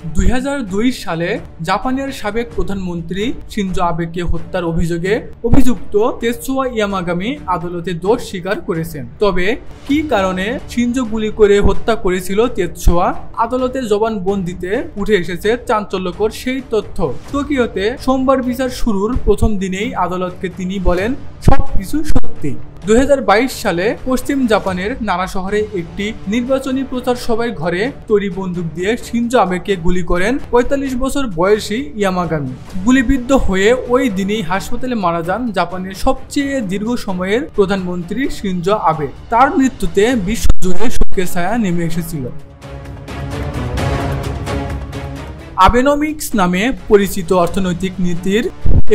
2002 সালে জাপানের সাবেক প্রধানমন্ত্রী শিনজো আবেকে হত্যার অভিযোগে অভিযুক্ত তেৎসুয়া ইয়ামাগামি আদালতে দোষ স্বীকার করেছেন। তবে কি কারণে শিনজো গুলি করে হত্যা করেছিল তেৎসুয়া, আদালতের জবানবন্দিতে উঠে এসেছে চাঞ্চল্যকর সেই তথ্য। টোকিওতে সোমবার বিচার শুরুর প্রথম দিনেই আদালতকে তিনি বলেন সবকিছু সত্যি। 2022 সালে পশ্চিম জাপানের নানা শহরে একটি নির্বাচনী প্রচার সভায় ঘরে তৈরি বন্দুক দিয়ে শিনজো আবেকে গুলি করেন 45 বছর বয়সী ইয়ামাগামি। গুলিবিদ্ধ হয়ে ওই দিনই হাসপাতালে মারা যান জাপানের সবচেয়ে দীর্ঘ সময়ের প্রধানমন্ত্রী শিনজো আবে। তার মৃত্যুতে বিশ্বজুড়ে শোকের ছায়া নেমে এসেছিল। আবেনমিক্স নামে পরিচিত অর্থনৈতিক নীতির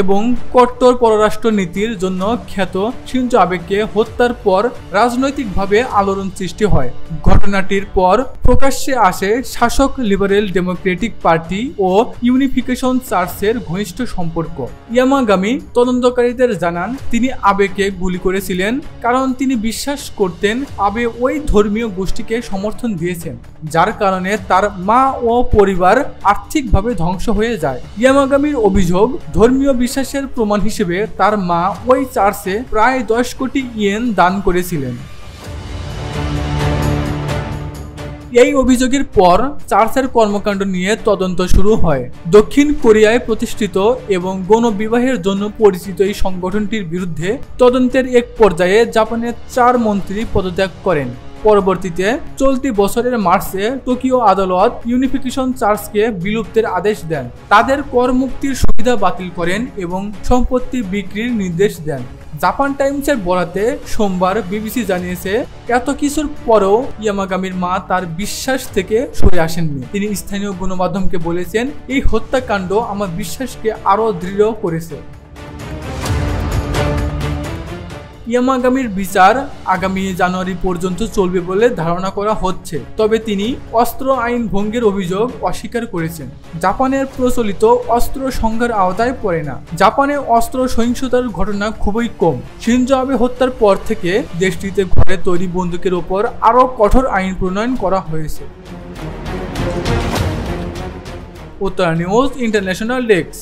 এবং কট্টর পররাষ্ট্র নীতির জন্য খ্যাত শিনজো আবেকে হত্যার পর রাজনৈতিকভাবে আলোড়ন সৃষ্টি হয়। ঘটনাটির পর প্রকাশ্যে আসে শাসক লিবারেল ডেমোক্রেটিক পার্টি ও ইউনিফিকেশন চার্চের ঘনিষ্ঠ সম্পর্ক। ইয়ামাগামি তদন্তকারীদের জানান তিনি আবেকে গুলি করেছিলেন কারণ তিনি বিশ্বাস করতেন আবে ওই ধর্মীয় গোষ্ঠীকে সমর্থন দিয়েছেন, যার কারণে তার মা ও পরিবার আর্থিকভাবে ধ্বংস হয়ে যায়। ইয়ামাগামির অভিযোগ, ধর্মীয় বিশ্বাসের প্রমাণ হিসেবে তার মা ওই চার্চে প্রায় 10 কোটি ইয়েন দান করেছিলেন। এই অভিযোগের পর চার্চের কর্মকাণ্ড নিয়ে তদন্ত শুরু হয়। দক্ষিণ কোরিয়ায় প্রতিষ্ঠিত এবং গণ বিবাহের জন্য পরিচিত এই সংগঠনটির বিরুদ্ধে তদন্তের এক পর্যায়ে জাপানের 4 মন্ত্রী পদত্যাগ করেন। পরবর্তীতে চলতি বছরের মার্চে টোকিও আদালত ইউনিফিকেশন চার্চকে বিলুপ্তের আদেশ দেন, তাদের কর মুক্তির সুবিধা বাতিল করেন এবং সম্পত্তি বিক্রির নির্দেশ দেন। জাপান টাইমসের বরাতে সোমবার বিবিসি জানিয়েছে, এত কিছুর পরেও ইয়ামাগামির মা তার বিশ্বাস থেকে সরে আসেননি। তিনি স্থানীয় গণমাধ্যমকে বলেছেন, এই হত্যাকাণ্ড আমার বিশ্বাসকে আরও দৃঢ় করেছে। ইয়ামাগামির বিচার আগামী জানুয়ারি পর্যন্ত চলবে বলে ধারণা করা হচ্ছে, তবে তিনি অস্ত্র আইন ভঙ্গের অভিযোগ অস্বীকার করেছেন। জাপানের প্রচলিত অস্ত্র সংজ্ঞার আওতায় পড়ে না। জাপানে অস্ত্র সহিংসতার ঘটনা খুবই কম। শিনজো আবে হত্যার পর থেকে দেশটিতে ঘরে তৈরি বন্দুকের ওপর আরও কঠোর আইন প্রণয়ন করা হয়েছে। Uttara news international desk.